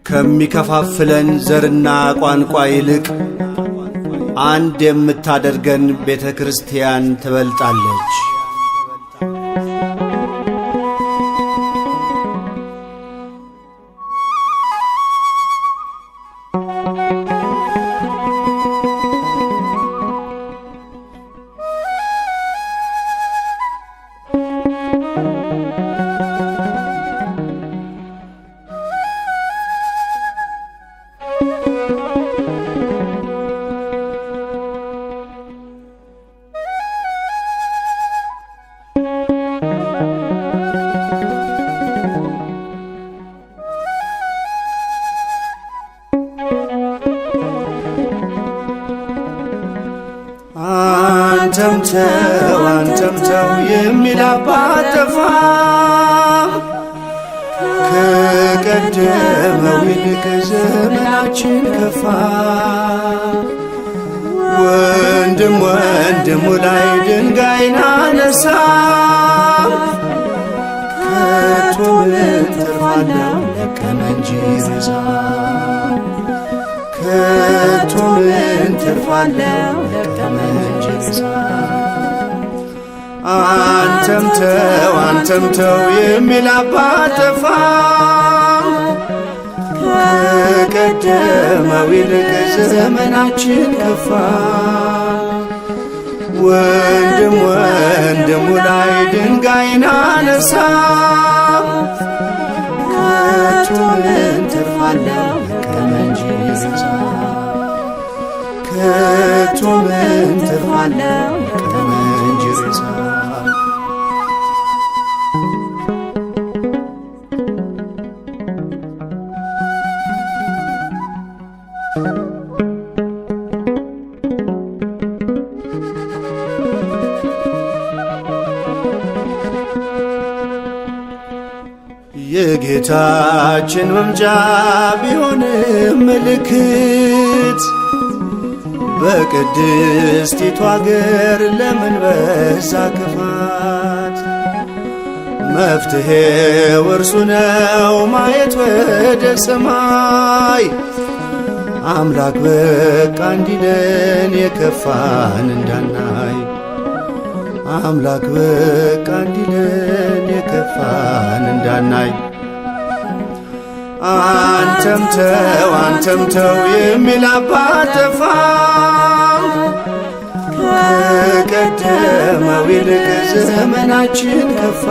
ከሚከፋፍለን ዘርና ቋንቋ ይልቅ አንድ የምታደርገን ቤተ ክርስቲያን ትበልጣለች። አንተም ተው የሚል አባት ጠፋ፣ ከቀደመው ይልቅ ዘመናችን ከፋ። ወንድም ወንድሙ ላይ ድንጋይን አነሳ፣ ከቶ ምን ትርፍ አለው ለቀመ እንጂ ሬሳ። ከቶ ምን ትርፍ አለው ለቀመ እንጂ ሬሳ። አንተም ተው የሚል አባት ጠፋ፣ ከቀደመው ይልቅ ዘመናችን ከፋ። ወንድም ወንድሙ ላይ ድንጋይን አነሳ፣ ከቶ ምን ትርፍ አለው ለቀመ እንጂ ሬሳ። ከቶ ምን ትርፍ አለው ለቀመ እንጂ ሬሳ። የጌታችን መምጫ ቢሆንም ምልክት በቅድስቲቱ አገር ለምን በዛ ክፋት? መፍትሔው እርሱ ነው ማየት ወደ ሰማይ። አምላክ በቃ እንዲለን የከፋን እንዳናይ። አምላክ በቃ እንዲለን የከፋን እንዳናይ። አንተም ተው የሚል አባት ጠፋ፣ ከቀደመው ይልቅ ዘመናችን ከፋ።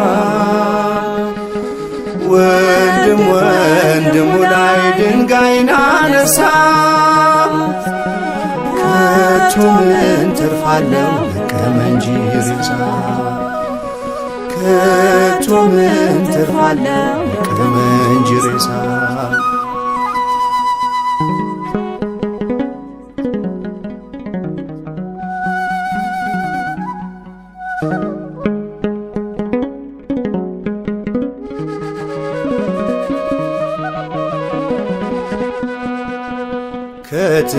ወንድም ወንድሙ ላይ ድንጋይን አነሳ፣ ከቶ ምን ትርፍ አለው ለቀመ እንጂ ሬሳ። ከቶ ምን ትርፍ አለው ለቀመ እንጂ ሬሳ።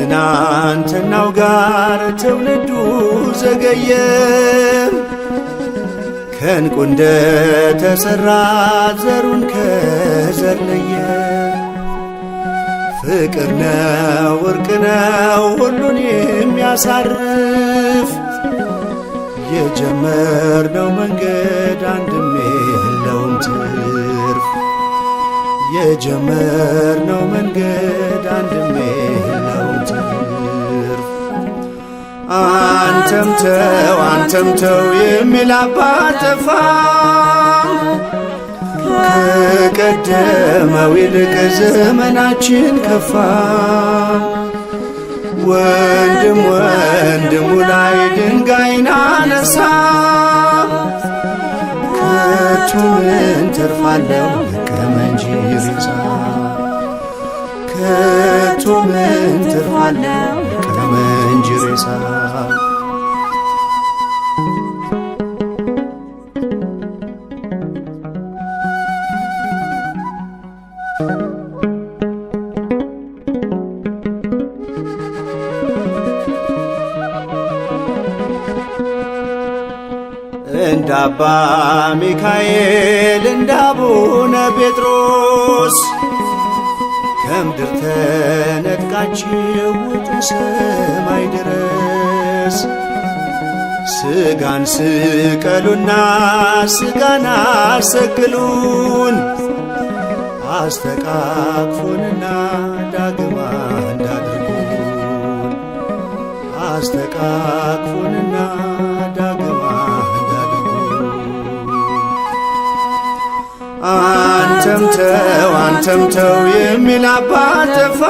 ከትናንትናው ጋር ትውልዱ ዘገየ፣ ከዕንቁ እንደተሠራ ዘሩን ከዘር ለየ። ፍቅር ነው ዕርቅ ነው ሁሉን የሚያሳርፍ፣ የጀመርነው መንገድ አንድም የለውም ትርፍ። የጀመርነው መንገድ አንድም የለውም ትርፍ። አንተም ተው የሚል አባት ጠፋ፣ ከቀደመው ይልቅ ዘመናችን ከፋ። ወንድም ወንድሙ ላይ ድንጋይን አነሳ፣ ከቶ ምን ትርፍ አለው ለቀመ እንጂ ሬሳ። ከቶ ምን ትርፍ አለው ለቀመ እንጂ ሬሳ። እንደ አባ ሚካኤል እንደ አቡነ ጴጥሮስ ከምድር ተነጥቃችሁ ውጡ ሰማይ ድረስ። ስጋን ስቀሉና ስጋን አሰቅሉን አስተቃቅፉንና ዳግማ እንዳድርጉን አስተቃቅፉንና ዳግማ እንዳድርጉን። አንተም ተው የሚል አባት ጠፋ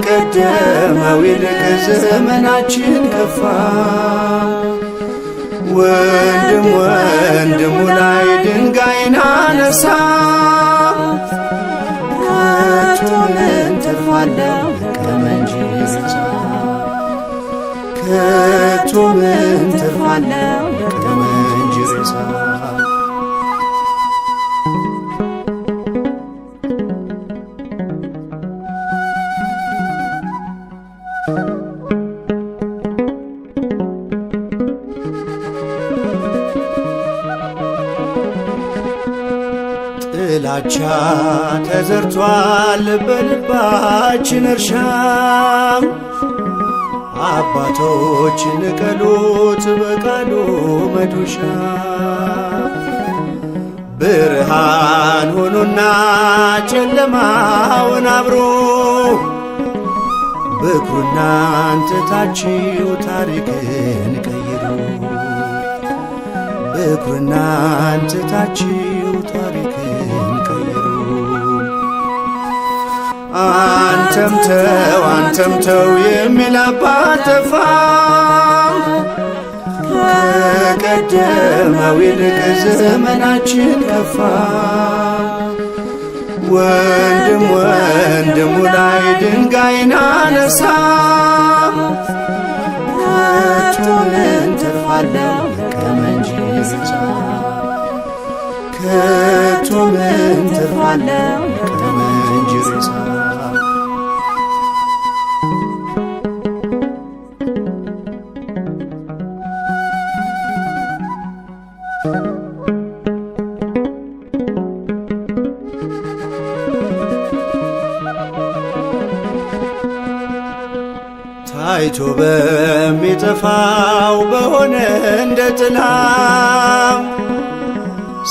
ከቀደመው ይልቅ ዘመናችን ከፋ። ወንድሙ ላይ ድንጋይን አነሳ ከቶ ምን ትርፋለሁ ለቀመ እንጂ ሬሳ ከቶ ምን ትርፋለሁ ለቀመ እንጂ ሬሳ። ጥላቻ ተዘርቷል በልባችን እርሻ አባቶች ንቀሉት በቃሉ መዶሻ። ብርሃን ሆኖና ጨለማውን አብሮ በኩርናን ትታችሁ ታሪክን ቀይሩ በኩርናን ትታችሁ ታሪክን ቀይሩ። አንተም ተው የሚል አባት ጠፋ ከቀደመው ይልቅ ዘመናችን ከፋ። ወንድሙ ላይ ድንጋይን አነሳ ከቶ ምን ትርፋለሁ ለቀመ እንጂ ሬሳ ከቶ ምን ትርፋለሁ ለቀመ እንጂ ሬሳ። ታይቶ በሚጠፋው በሆነ እንደ ጥላ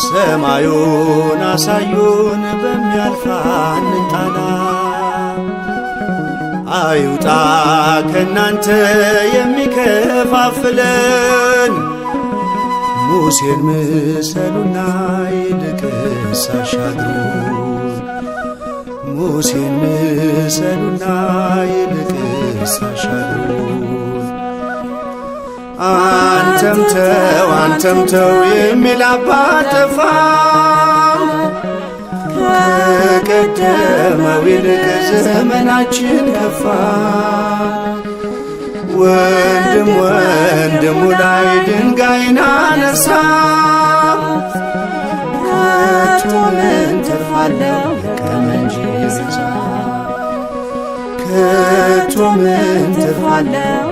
ሰማዩን አሳዩን በሚያልፋ እንጣላ። አይውጣ ከናንተ የሚከፋፍለን ሙሴን ምሰሉና ይልቅስ አሻግሩን ሙሴን ምሰሉና ይልቅስ አሻግሩን። አንተም ተው የሚል አባት ጠፋ ከቀደመው ይልቅ ዘመናችን ከፋ። ወንድሙ ላይ ድንጋይን አነሳ ከቶ ምን ትርፋለሁ ለቀመ እንጂ ሬሳ ከቶ ምን ትርፋለሁ